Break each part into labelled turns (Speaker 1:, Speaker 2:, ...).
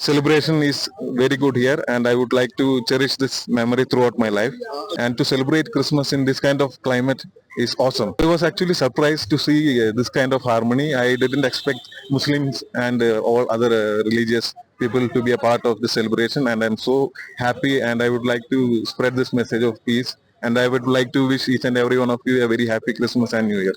Speaker 1: Celebration is very good here and I would like to cherish this memory throughout my life, and to celebrate Christmas in this kind of climate is awesome. I was actually surprised to see this kind of harmony. I didn't expect Muslims and all other religious people to be a part of the celebration, and I'm so happy, and I would like to spread this message of peace, and I would like to wish each and every one of you a very happy Christmas and New Year.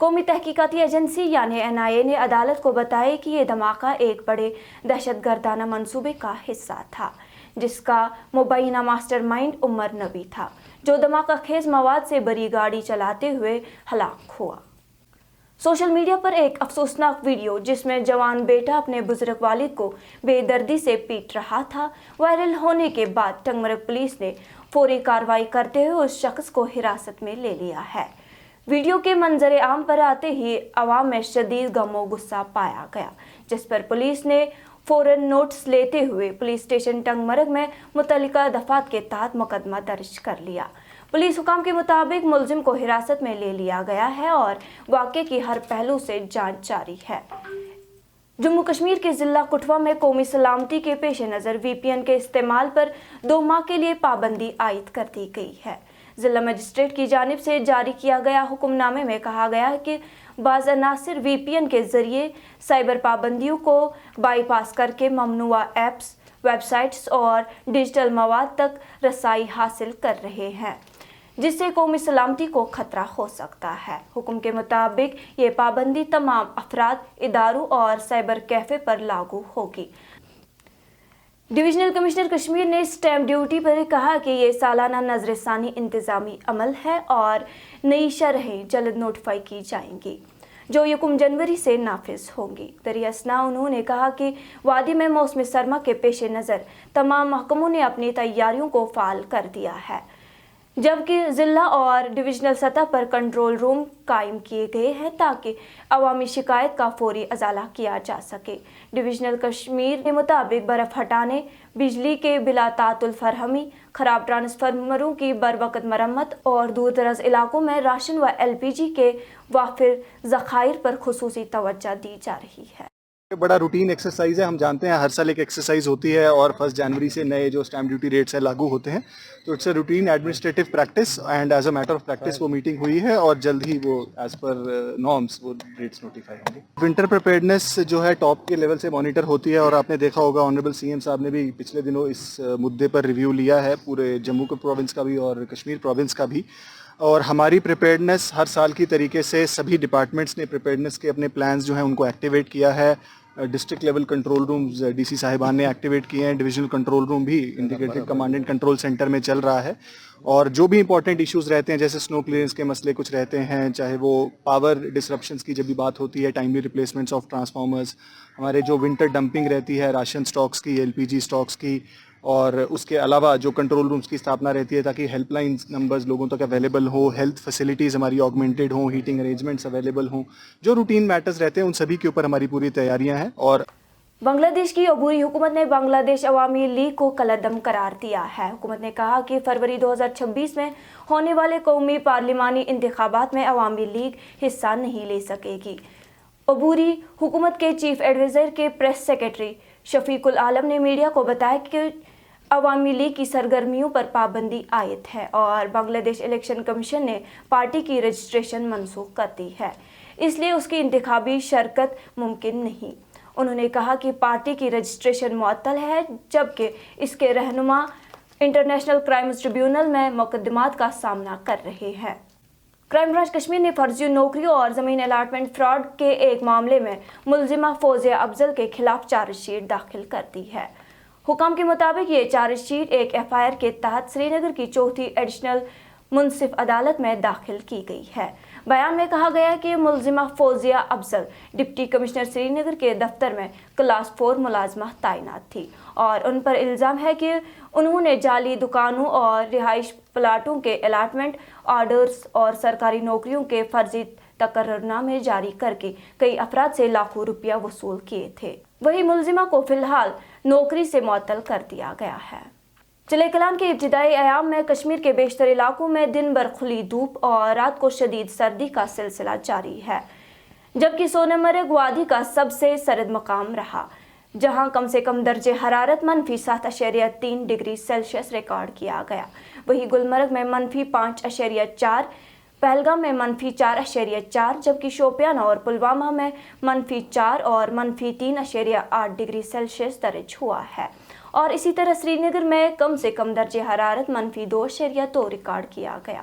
Speaker 2: قومی تحقیقاتی agency یعنی NIA نے عدالت کو بتایا کہ یہ دھماکہ ایک بڑے دہشت گردانہ منصوبے کا حصہ تھا جس کا مبینہ ماسٹر مائنڈ عمر نبی تھا، جو دھماکہ خیز مواد سے بھری گاڑی چلاتے ہوئے ہلاک ہوا۔ سوشل میڈیا پر ایک افسوسناک ویڈیو جس میں جوان بیٹا اپنے بزرگ والد کو بے دردی سے پیٹ رہا تھا وائرل ہونے کے بعد ٹنگمرگ پولیس نے فوری کارروائی کرتے ہوئے اس شخص کو حراست میں لے لیا ہے۔ ویڈیو کے منظر عام پر آتے ہی عوام میں شدید غم و غصہ پایا گیا، جس پر پولیس نے فوراً نوٹس لیتے ہوئے پولیس اسٹیشن ٹنگمرگ میں متعلقہ دفعات کے تحت مقدمہ درج کر لیا۔ پولیس حکام کے مطابق ملزم کو حراست میں لے لیا گیا ہے اور واقعے کی ہر پہلو سے جانچ جاری ہے۔ جموں کشمیر کے ضلع کٹھوعہ میں قومی سلامتی کے پیش نظر VPN کے استعمال پر 2 ماہ کے لیے پابندی عائد کر دی گئی ہے۔ ضلع مجسٹریٹ کی جانب سے جاری کیا گیا حکم نامے میں کہا گیا ہے کہ بعض عناصر VPN کے ذریعے سائبر پابندیوں کو بائی پاس کر کے ممنوعہ ایپس، ویب سائٹس اور ڈیجیٹل مواد تک رسائی حاصل کر رہے ہیں، جس سے قومی سلامتی کو خطرہ ہو سکتا ہے۔ حکم کے مطابق یہ پابندی تمام افراد، اداروں اور سائبر کیفے پر لاگو ہوگی۔ ڈویژنل کمشنر کشمیر نے اسٹیمپ ڈیوٹی پر کہا کہ یہ سالانہ نظر ثانی انتظامی عمل ہے اور نئی شرحیں جلد نوٹیفائی کی جائیں گی، جو 1 جنوری سے نافذ ہوں گی۔ دریں اثنا انہوں نے کہا کہ وادی میں موسم سرما کے پیش نظر تمام محکموں نے اپنی تیاریوں کو فعال کر دیا ہے، جبکہ ضلع اور ڈویژنل سطح پر کنٹرول روم قائم کیے گئے ہیں تاکہ عوامی شکایت کا فوری ازالہ کیا جا سکے۔ ڈویژنل کشمیر کے مطابق برف ہٹانے، بجلی کے بلا تعطل فراہمی، خراب ٹرانسفارمروں کی بروقت مرمت اور دور دراز علاقوں میں راشن و LPG کے وافر ذخائر پر خصوصی توجہ دی جا رہی ہے۔
Speaker 3: بڑا روٹین ایکسرسائز ہے، ہم جانتے ہیں ہر سال ایک ایکسرسائز ہوتی ہے اور 1 جنوری سے نئے جو اسٹیمپ ڈیوٹی ریٹس ہیں لاگو ہوتے ہیں، تو it's a routine administrative practice and as a matter of practice وہ میٹنگ ہوئی ہے اور جلد ہی وہ ایز پر نارمس وہ ریٹس نوٹیفائی ہوں گے۔ ونٹر پریپیئرڈنیس جو ہے ٹاپ کے لیول سے مانیٹر ہوتی ہے اور آپ نے دیکھا ہوگا آنریبل CM صاحب نے بھی پچھلے دنوں اس مدعے پر ریویو لیا ہے، پورے جموں کے پروونس کا بھی اور کشمیر پروونس کا بھی، اور ہماری پریپیئرڈنیس ہر سال کی طریقے سے سبھی ڈپارٹمنٹس نے پریپیئرڈنیس کے اپنے پلانز جو ہیں ان کو ایکٹیویٹ کیا ہے۔ District level control rooms DC صاحبان نے ایکٹیویٹ کیے ہیں، ڈویژنل کنٹرول روم بھی integrated command and control centre میں چل رہا ہے، اور جو بھی امپورٹنٹ ایشوز رہتے ہیں جیسے سنو کلیئرنس کے مسئلے کچھ رہتے ہیں، چاہے وہ پاور ڈسرپشنس کی جب بھی بات ہوتی ہے، ٹائملی ریپلیسمنٹس آف ٹرانسفارمرز، ہمارے جو ونٹر ڈمپنگ رہتی ہے راشن سٹاکس کی، LPG سٹاکس کی، اور اس کے علاوہ جو کنٹرول رومز کی استھاپنا رہتی ہے تاکہ ہیلپ لائن نمبرز لوگوں تک اویلیبل ہو، ہیلتھ فیسلٹیز ہماری آگمنٹڈ ہوں، ہیٹنگ ارینجمنٹس اویلیبل ہوں، جو روٹین میٹرز رہتے ہیں ان سبھی کے اوپر ہماری پوری تیاریاں ہیں۔ اور
Speaker 2: بنگلہ دیش کی عبوری حکومت نے بنگلہ دیش عوامی لیگ کو کالعدم قرار دیا ہے۔ حکومت نے کہا کہ فروری 2026 میں ہونے والے قومی پارلیمانی انتخابات میں عوامی لیگ حصہ نہیں لے سکے گی۔ عبوری حکومت کے چیف ایڈوائزر کے پریس سیکرٹری شفیق العالم نے میڈیا کو بتایا کہ عوامی لیگ کی سرگرمیوں پر پابندی عائد ہے اور بنگلہ دیش الیکشن کمیشن نے پارٹی کی رجسٹریشن منسوخ کر دی ہے، اس لیے اس کی انتخابی شرکت ممکن نہیں۔ انہوں نے کہا کہ پارٹی کی رجسٹریشن معطل ہے جبکہ اس کے رہنما انٹرنیشنل کرائمز ٹریبیونل میں مقدمات کا سامنا کر رہے ہیں۔ کرائم برانچ کشمیر نے فرضی نوکریوں اور زمین الاٹمنٹ فراڈ کے ایک معاملے میں ملزمہ فوزیہ افضل کے خلاف چارج شیٹ داخل کر دی ہے۔ حکام کے مطابق یہ چارج شیٹ ایک FIR کے تحت سری نگر کی 4تھی ایڈیشنل منصف عدالت میں داخل کی گئی ہے۔ بیان میں کہا گیا ہے کہ ملزمہ فوزیہ افضل ڈپٹی کمشنر سری نگر کے دفتر میں کلاس 4 ملازمہ تعینات تھی اور ان پر الزام ہے کہ انہوں نے جعلی دکانوں اور رہائش پلاٹوں کے الاٹمنٹ آرڈرز اور سرکاری نوکریوں کے فرضی تقررنامے جاری کر کے کئی افراد سے لاکھوں روپیہ وصول کیے تھے۔ وہی ملزمہ کو فی الحال نوکری سے معطل کر دیا گیا ہے۔ چلے کلان کے ابتدائی ایام میں کشمیر کے بیشتر علاقوں میں دن بھر کھلی دھوپ اور رات کو شدید سردی کا سلسلہ جاری ہے، جبکہ سونمرگ وادی کا سب سے سرد مقام رہا، جہاں کم سے کم درجہ حرارت -7.3 ڈگری سیلسیس ریکارڈ کیا گیا۔ وہیں گلمرگ میں -5.4، پہلگام میں -4.4، جبکہ شوپیان اور پلوامہ میں -4 اور -3.8 ڈگری سیلسیس درج ہوا ہے، اور اسی طرح سری نگر میں کم سے کم درجہ حرارت -2.2 ریکارڈ کیا گیا۔